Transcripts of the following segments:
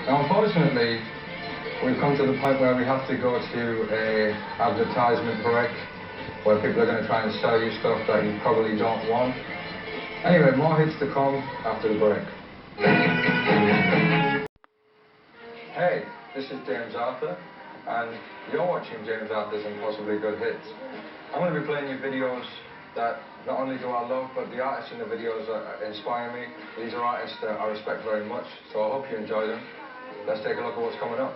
Now, unfortunately, we've come to the point where we have to go to a advertisement break, where people are going to try and sell you stuff that you probably don't want. Anyway, more hits to come after the break. Hey, this is James Arthur, and you're watching James Arthur's Impossibly Good Hits. I'm going to be playing you videos that not only do I love, but the artists in the videos inspire me. These are artists that I respect very much, so I hope you enjoy them. Let's take a look at what's coming up.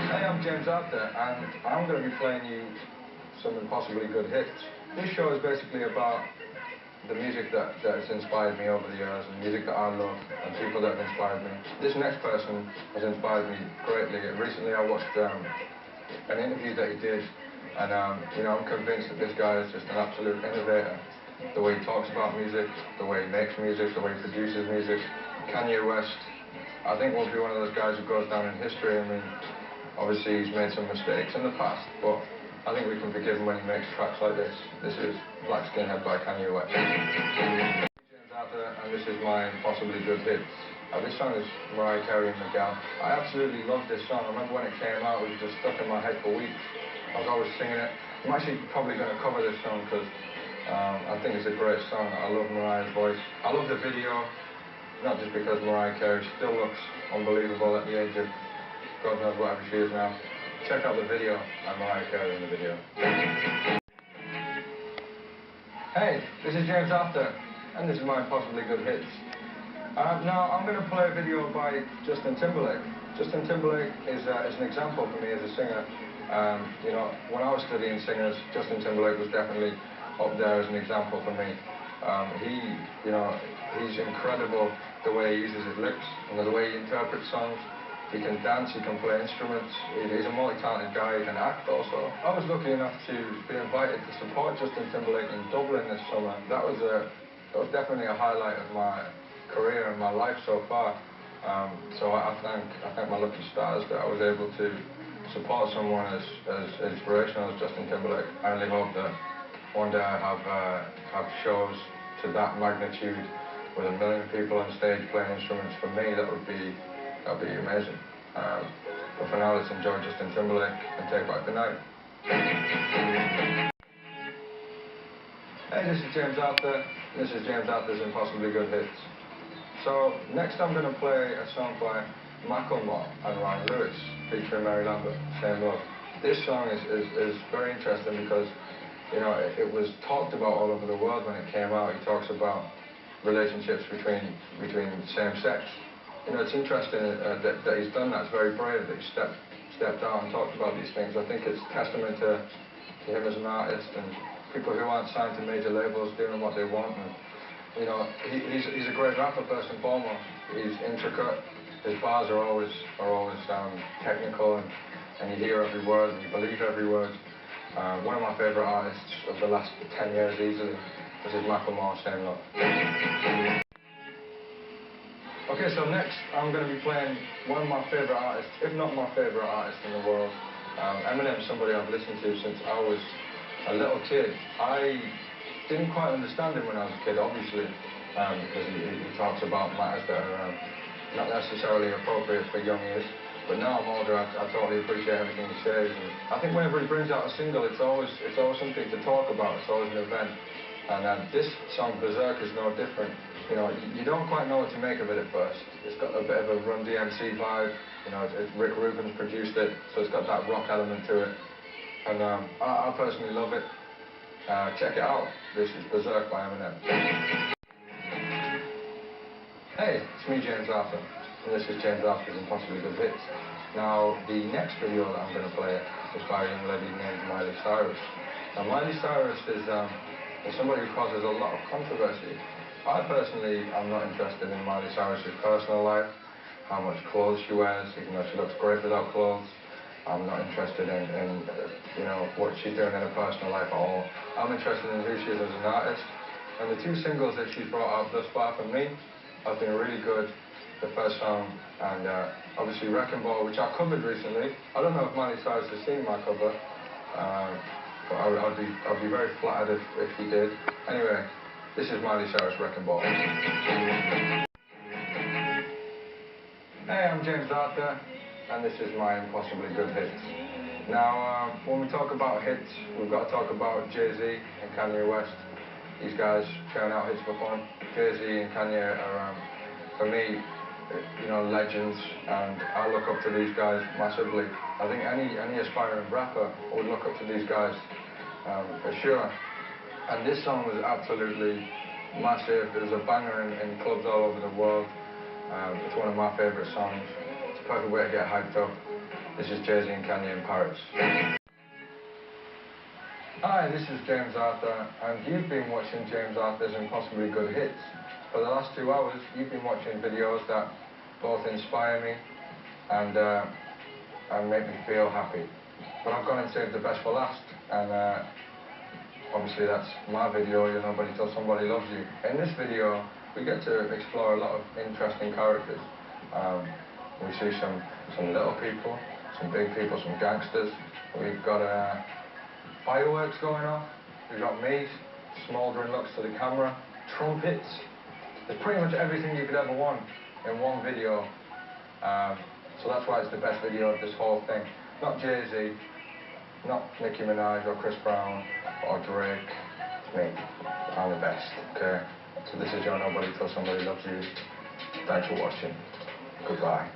Hey, I'm James Arthur, and I'm going to be playing you some impossibly good hits. This show is basically about the music that has inspired me over the years, and music that I love, and people that have inspired me. This next person has inspired me greatly. Recently I watched an interview that he did, and you know, I'm convinced that this guy is just an absolute innovator. The way he talks about music, the way he makes music, the way he produces music. Kanye West, I think, will be one of those guys who goes down in history. I mean, obviously he's made some mistakes in the past, but I think we can forgive him when he makes tracks like this. This is Black Skinhead by Kanye West. James Arthur, and this is my Impossibly Good Hits. This song is Mariah, Carey and Miguel. I absolutely love this song. I remember when it came out, it was just stuck in my head for weeks. I was always singing it. I'm actually probably going to cover this song because I think it's a great song. I love Mariah's voice. I love the video, not just because Mariah Carey still looks unbelievable at the age of God knows whatever she is now. Check out the video and Mariah Carey in the video. Hey, this is James Arthur, and this is my Impossibly Good Hits. Now, I'm going to play a video by Justin Timberlake. Justin Timberlake is an example for me as a singer. You know, when I was studying singers, Justin Timberlake was definitely up there as an example for me. He's incredible the way he uses his lips, and the way he interprets songs. He can dance, he can play instruments, he's a multi-talented guy, he can act also. I was lucky enough to be invited to support Justin Timberlake in Dublin this summer. That was definitely a highlight of my career and my life so far. So I thank my lucky stars that I was able to support someone as inspirational as Justin Timberlake. I really hope that one day I have shows to that magnitude with 1 million people on stage playing instruments. For me, that'd be amazing. But for now, let's enjoy Justin Timberlake and take back the night. Hey, this is James Arthur. This is James Arthur's Impossibly Good Hits. So, next I'm going to play a song by Macklemore and Ryan Lewis, featuring Lambert, Same Love. This song is very interesting because, you know, it was talked about all over the world when it came out. He talks about relationships between same-sex. You know, it's interesting that he's done that. It's very brave that he stepped out and talked about these things. I think it's testament to him as an artist, and people who aren't signed to major labels doing what they want. And, you know, he's a great rapper first and foremost. He's intricate. His bars are always technical, and you hear every word and you believe every word. One of my favourite artists of the last 10 years easily. This is Macklemore, Same Love. Okay, so next I'm going to be playing one of my favourite artists, if not my favourite artist in the world. Eminem is somebody I've listened to since I was a little kid. I didn't quite understand him when I was a kid, obviously, because he talks about matters that are not necessarily appropriate for young ears. But now I'm older, I totally appreciate everything he says. And I think whenever he brings out a single, it's always something to talk about. It's always an event. And this song, Berzerk, is no different. You know, you don't quite know what to make of it at first. It's got a bit of a Run DMC vibe. You know, it's Rick Rubin's produced it, so it's got that rock element to it. And I personally love it. Check it out. This is Berzerk by Eminem. Hey, it's me, James Arthur, and this is James Arthur's Impossibly Good Hits. Now, the next video that I'm going to play is by a young lady named Miley Cyrus. Now, Miley Cyrus is somebody who causes a lot of controversy. I personally am not interested in Miley Cyrus's personal life, how much clothes she wears, even though she looks great without clothes. I'm not interested in you know, what she's doing in her personal life at all. I'm interested in who she is as an artist. And the two singles that she's brought out thus far for me has been really good, the first song, and obviously Wrecking Ball, which I covered recently. I don't know if Miley Cyrus has seen my cover, but I'd be very flattered if he did. Anyway, this is Miley Cyrus Wrecking Ball. Hey, I'm James Arthur, and this is my Impossibly Good Hits. Now, when we talk about hits, we've got to talk about Jay-Z and Kanye West. These guys churn out hits for fun. Jay-Z and Kanye are, for me, you know, legends, and I look up to these guys massively. I think any aspiring rapper would look up to these guys, for sure. And this song was absolutely massive. It was a banger in clubs all over the world. It's one of my favourite songs. It's a perfect way to get hyped up. This is Jay-Z and Kanye in Paris. Hi, this is James Arthur, and you've been watching James Arthur's Impossibly Good Hits. For the last 2 hours, you've been watching videos that both inspire me and make me feel happy. But I've gone and saved the best for last, and obviously that's my video, You're Nobody Till Somebody Loves You. In this video, we get to explore a lot of interesting characters. We see some little people, some big people, some gangsters. We've got fireworks going off. We've got me, smouldering looks to the camera, trumpets. There's pretty much everything you could ever want in one video. So that's why it's the best video of this whole thing. Not Jay-Z, not Nicki Minaj or Chris Brown or Drake. It's me. I'm the best, okay? So this is You're Nobody Till Somebody Loves You. Thanks for watching. Goodbye.